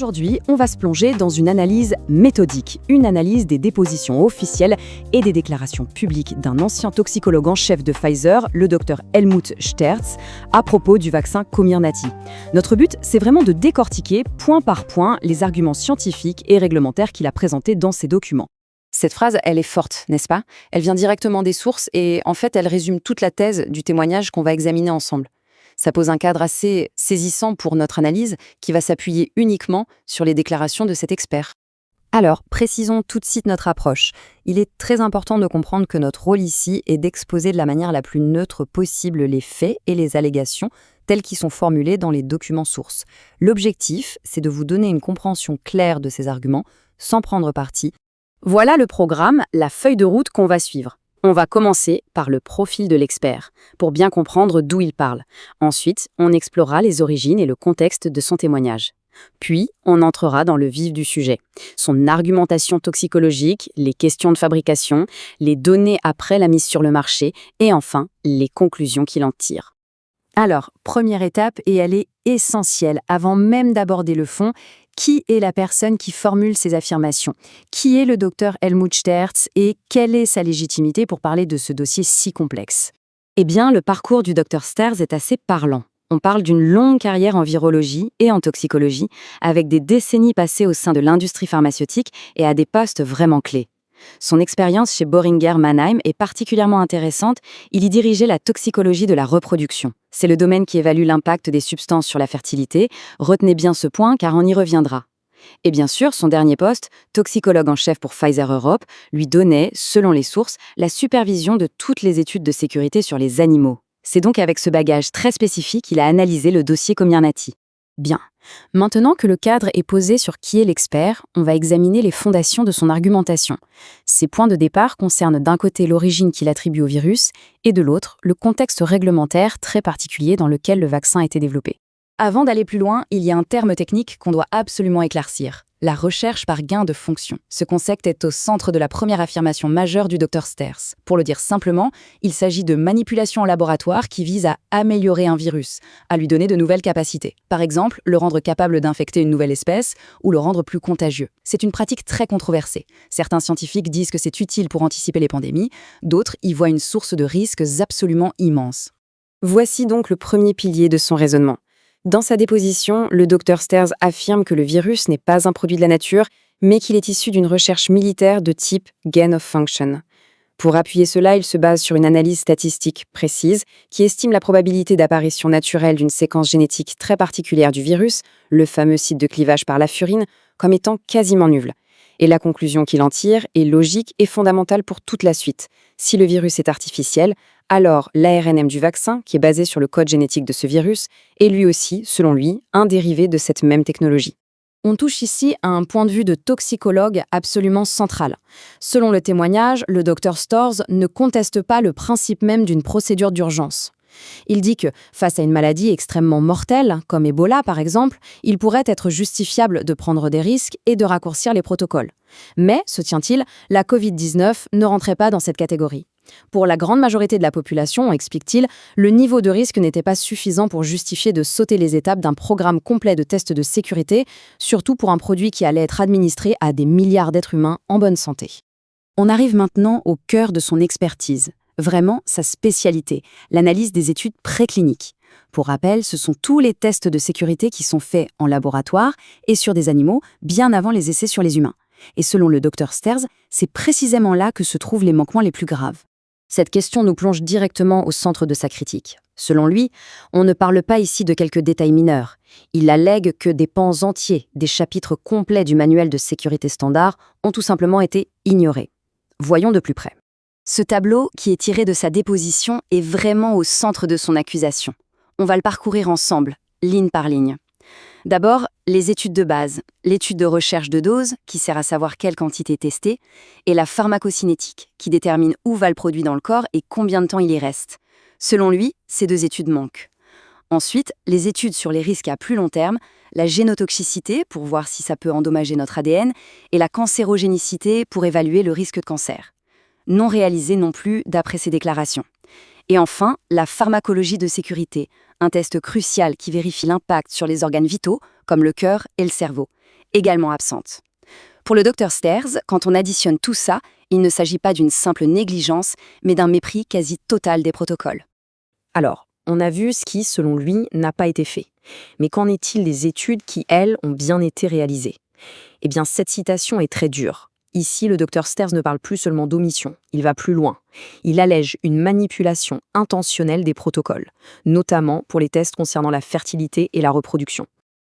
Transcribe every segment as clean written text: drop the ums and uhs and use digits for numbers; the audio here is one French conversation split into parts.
Aujourd'hui, on va se plonger dans une analyse méthodique, une analyse des dépositions officielles et des déclarations publiques d'un ancien toxicologue en chef de Pfizer, le docteur Helmut Sterz, à propos du vaccin Comirnaty. Notre but, c'est vraiment de décortiquer, point par point, les arguments scientifiques et réglementaires qu'il a présentés dans ces documents. Cette phrase, elle est forte, n'est-ce pas? Elle vient directement des sources et en fait, elle résume toute la thèse du témoignage qu'on va examiner ensemble. Ça pose un cadre assez saisissant pour notre analyse qui va s'appuyer uniquement sur les déclarations de cet expert. Alors, précisons tout de suite notre approche. Il est très important de comprendre que notre rôle ici est d'exposer de la manière la plus neutre possible les faits et les allégations tels qu'ils sont formulés dans les documents sources. L'objectif, c'est de vous donner une compréhension claire de ces arguments sans prendre parti. Voilà le programme, la feuille de route qu'on va suivre. On va commencer par le profil de l'expert, pour bien comprendre d'où il parle. Ensuite, on explorera les origines et le contexte de son témoignage. Puis, on entrera dans le vif du sujet. Son argumentation toxicologique, les questions de fabrication, les données après la mise sur le marché, et enfin, les conclusions qu'il en tire. Alors, première étape, et elle est essentielle avant même d'aborder le fond, qui est la personne qui formule ces affirmations? Qui est le docteur Helmut Sterz et quelle est sa légitimité pour parler de ce dossier si complexe? Eh bien, le parcours du docteur Sterz est assez parlant. On parle d'une longue carrière en virologie et en toxicologie, avec des décennies passées au sein de l'industrie pharmaceutique et à des postes vraiment clés. Son expérience chez Boehringer Mannheim est particulièrement intéressante. Il y dirigeait la toxicologie de la reproduction. C'est le domaine qui évalue l'impact des substances sur la fertilité. Retenez bien ce point car on y reviendra. Et bien sûr, son dernier poste, toxicologue en chef pour Pfizer Europe, lui donnait, selon les sources, la supervision de toutes les études de sécurité sur les animaux. C'est donc avec ce bagage très spécifique qu'il a analysé le dossier Comirnaty. Bien. Maintenant que le cadre est posé sur qui est l'expert, on va examiner les fondations de son argumentation. Ces points de départ concernent d'un côté l'origine qu'il attribue au virus et de l'autre le contexte réglementaire très particulier dans lequel le vaccin a été développé. Avant d'aller plus loin, il y a un terme technique qu'on doit absolument éclaircir. La recherche par gain de fonction. Ce concept est au centre de la première affirmation majeure du Dr Sterz. Pour le dire simplement, il s'agit de manipulation en laboratoire qui vise à améliorer un virus, à lui donner de nouvelles capacités. Par exemple, le rendre capable d'infecter une nouvelle espèce ou le rendre plus contagieux. C'est une pratique très controversée. Certains scientifiques disent que c'est utile pour anticiper les pandémies, d'autres y voient une source de risques absolument immense. Voici donc le premier pilier de son raisonnement. Dans sa déposition, le Dr Sterz affirme que le virus n'est pas un produit de la nature, mais qu'il est issu d'une recherche militaire de type gain of function. Pour appuyer cela, il se base sur une analyse statistique précise qui estime la probabilité d'apparition naturelle d'une séquence génétique très particulière du virus, le fameux site de clivage par la furine, comme étant quasiment nulle. Et la conclusion qu'il en tire est logique et fondamentale pour toute la suite. Si le virus est artificiel, alors l'ARNM du vaccin, qui est basé sur le code génétique de ce virus, est lui aussi, selon lui, un dérivé de cette même technologie. On touche ici à un point de vue de toxicologue absolument central. Selon le témoignage, le Dr Sterz ne conteste pas le principe même d'une procédure d'urgence. Il dit que, face à une maladie extrêmement mortelle, comme Ebola par exemple, il pourrait être justifiable de prendre des risques et de raccourcir les protocoles. Mais, soutient-il, la Covid-19 ne rentrait pas dans cette catégorie. Pour la grande majorité de la population, explique-t-il, le niveau de risque n'était pas suffisant pour justifier de sauter les étapes d'un programme complet de tests de sécurité, surtout pour un produit qui allait être administré à des milliards d'êtres humains en bonne santé. On arrive maintenant au cœur de son expertise, vraiment sa spécialité, l'analyse des études précliniques. Pour rappel, ce sont tous les tests de sécurité qui sont faits en laboratoire et sur des animaux bien avant les essais sur les humains. Et selon le Dr Sterz, c'est précisément là que se trouvent les manquements les plus graves. Cette question nous plonge directement au centre de sa critique. Selon lui, on ne parle pas ici de quelques détails mineurs. Il allègue que des pans entiers, des chapitres complets du manuel de sécurité standard ont tout simplement été ignorés. Voyons de plus près. Ce tableau, qui est tiré de sa déposition, est vraiment au centre de son accusation. On va le parcourir ensemble, ligne par ligne. D'abord, les études de base, l'étude de recherche de dose, qui sert à savoir quelle quantité tester, et la pharmacocinétique, qui détermine où va le produit dans le corps et combien de temps il y reste. Selon lui, ces deux études manquent. Ensuite, les études sur les risques à plus long terme, la génotoxicité, pour voir si ça peut endommager notre ADN, et la cancérogénicité, pour évaluer le risque de cancer. Non réalisées non plus d'après ses déclarations. Et enfin, la pharmacologie de sécurité, un test crucial qui vérifie l'impact sur les organes vitaux, comme le cœur et le cerveau. également absente. Pour le Dr Stairs, quand on additionne tout ça, il ne s'agit pas d'une simple négligence, mais d'un mépris quasi total des protocoles. Alors, on a vu ce qui, selon lui, n'a pas été fait. Mais qu'en est-il des études qui, elles, ont bien été réalisées? Eh bien, cette citation est très dure. Ici, le Dr Stairs ne parle plus seulement d'omission, il va plus loin. Il allège une manipulation intentionnelle des protocoles, notamment pour les tests concernant la fertilité et la reproduction.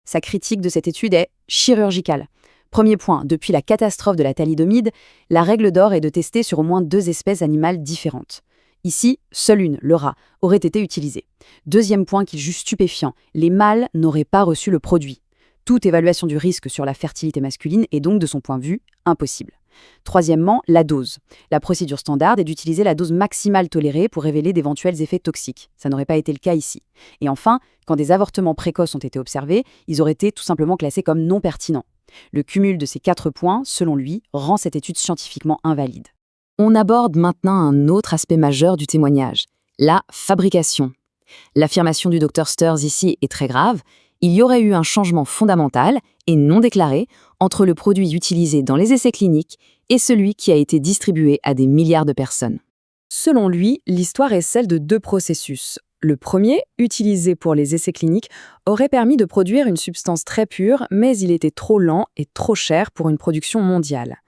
Sa critique de cette étude est chirurgicale. Premier point, depuis la catastrophe de la thalidomide, la règle d'or est de tester sur au moins 2 espèces animales différentes. Ici, seule une, le rat, aurait été utilisée. Deuxième point qu'il juge stupéfiant, les mâles n'auraient pas reçu le produit. Toute évaluation du risque sur la fertilité masculine est donc, de son point de vue, impossible. Troisièmement, la dose. La procédure standard est d'utiliser la dose maximale tolérée pour révéler d'éventuels effets toxiques. Ça n'aurait pas été le cas ici. Et enfin, quand des avortements précoces ont été observés, ils auraient été tout simplement classés comme non pertinents. Le cumul de ces 4 points, selon lui, rend cette étude scientifiquement invalide. On aborde maintenant un autre aspect majeur du témoignage, la fabrication. L'affirmation du Dr Stairs ici est très grave. Il y aurait eu un changement fondamental et non déclaré entre le produit utilisé dans les essais cliniques et celui qui a été distribué à des milliards de personnes. Selon lui, l'histoire est celle de 2 processus. Le premier, utilisé pour les essais cliniques, aurait permis de produire une substance très pure, mais il était trop lent et trop cher pour une production mondiale.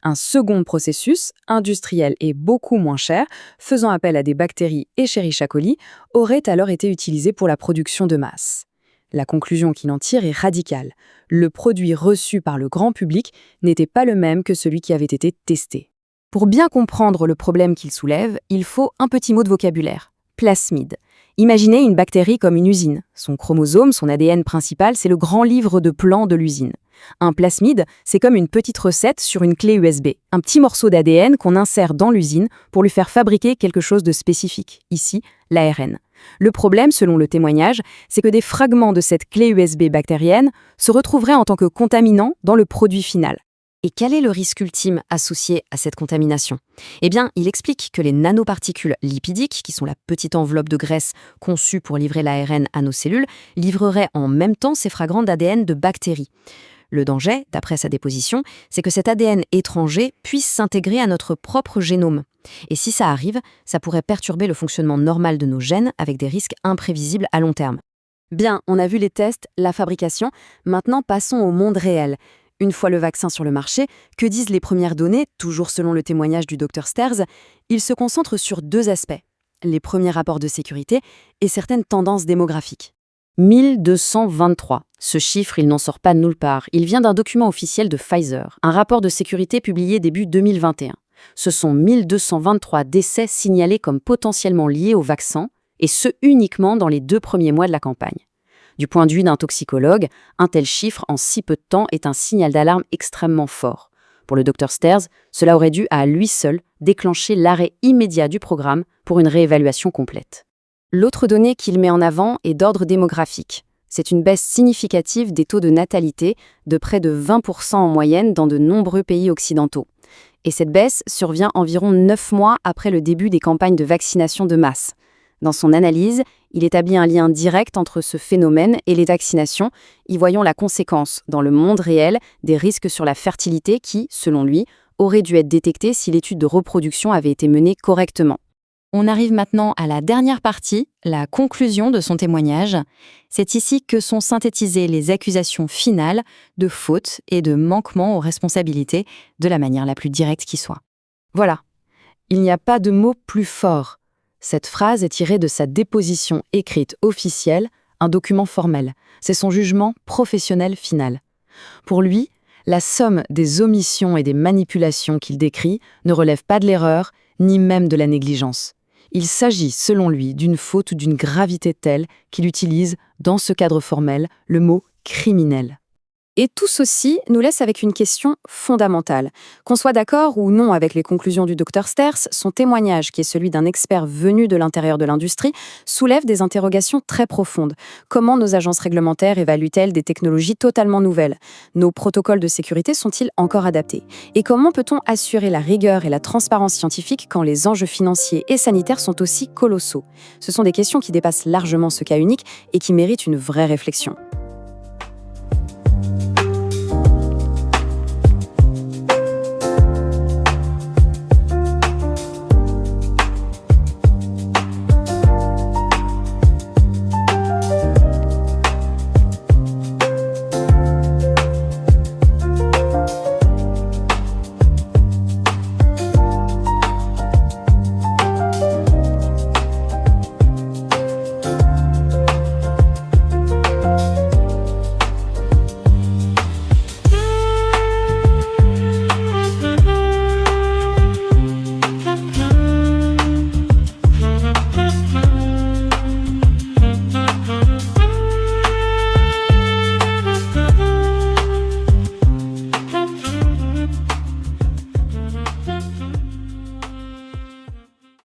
Un second processus, industriel et beaucoup moins cher, faisant appel à des bactéries Escherichia coli, aurait alors été utilisé pour la production de masse. La conclusion qu'il en tire est radicale. Le produit reçu par le grand public n'était pas le même que celui qui avait été testé. Pour bien comprendre le problème qu'il soulève, il faut un petit mot de vocabulaire. Plasmide. Imaginez une bactérie comme une usine. Son chromosome, son ADN principal, c'est le grand livre de plan de l'usine. Un plasmide, c'est comme une petite recette sur une clé USB, un petit morceau d'ADN qu'on insère dans l'usine pour lui faire fabriquer quelque chose de spécifique, ici, l'ARN. Le problème, selon le témoignage, c'est que des fragments de cette clé USB bactérienne se retrouveraient en tant que contaminants dans le produit final. Et quel est le risque ultime associé à cette contamination? Eh bien, il explique que les nanoparticules lipidiques, qui sont la petite enveloppe de graisse conçue pour livrer l'ARN à nos cellules, livreraient en même temps ces fragments d'ADN de bactéries. Le danger, d'après sa déposition, c'est que cet ADN étranger puisse s'intégrer à notre propre génome. Et si ça arrive, ça pourrait perturber le fonctionnement normal de nos gènes avec des risques imprévisibles à long terme. Bien, on a vu les tests, la fabrication, maintenant passons au monde réel. Une fois le vaccin sur le marché, que disent les premières données, toujours selon le témoignage du Dr Stairs? Il se concentre sur 2 aspects, les premiers rapports de sécurité et certaines tendances démographiques. 1223. Ce chiffre, il n'en sort pas de nulle part. Il vient d'un document officiel de Pfizer, un rapport de sécurité publié début 2021. Ce sont 1223 décès signalés comme potentiellement liés au vaccin, et ce uniquement dans les 2 premiers mois de la campagne. Du point de vue d'un toxicologue, un tel chiffre en si peu de temps est un signal d'alarme extrêmement fort. Pour le Dr Stairs, cela aurait dû à lui seul déclencher l'arrêt immédiat du programme pour une réévaluation complète. L'autre donnée qu'il met en avant est d'ordre démographique. C'est une baisse significative des taux de natalité de près de 20% en moyenne dans de nombreux pays occidentaux. Et cette baisse survient environ 9 mois après le début des campagnes de vaccination de masse. Dans son analyse, il établit un lien direct entre ce phénomène et les vaccinations, y voyant la conséquence, dans le monde réel, des risques sur la fertilité qui, selon lui, auraient dû être détectés si l'étude de reproduction avait été menée correctement. On arrive maintenant à la dernière partie, la conclusion de son témoignage. C'est ici que sont synthétisées les accusations finales de faute et de manquement aux responsabilités de la manière la plus directe qui soit. Voilà, il n'y a pas de mot plus fort. Cette phrase est tirée de sa déposition écrite officielle, un document formel. C'est son jugement professionnel final. Pour lui, la somme des omissions et des manipulations qu'il décrit ne relève pas de l'erreur, ni même de la négligence. Il s'agit, selon lui, d'une faute ou d'une gravité telle qu'il utilise, dans ce cadre formel, le mot « criminel ». Et tout ceci nous laisse avec une question fondamentale. Qu'on soit d'accord ou non avec les conclusions du Dr Stairs, son témoignage, qui est celui d'un expert venu de l'intérieur de l'industrie, soulève des interrogations très profondes. Comment nos agences réglementaires évaluent-elles des technologies totalement nouvelles? Nos protocoles de sécurité sont-ils encore adaptés? Et comment peut-on assurer la rigueur et la transparence scientifique quand les enjeux financiers et sanitaires sont aussi colossaux? Ce sont des questions qui dépassent largement ce cas unique et qui méritent une vraie réflexion.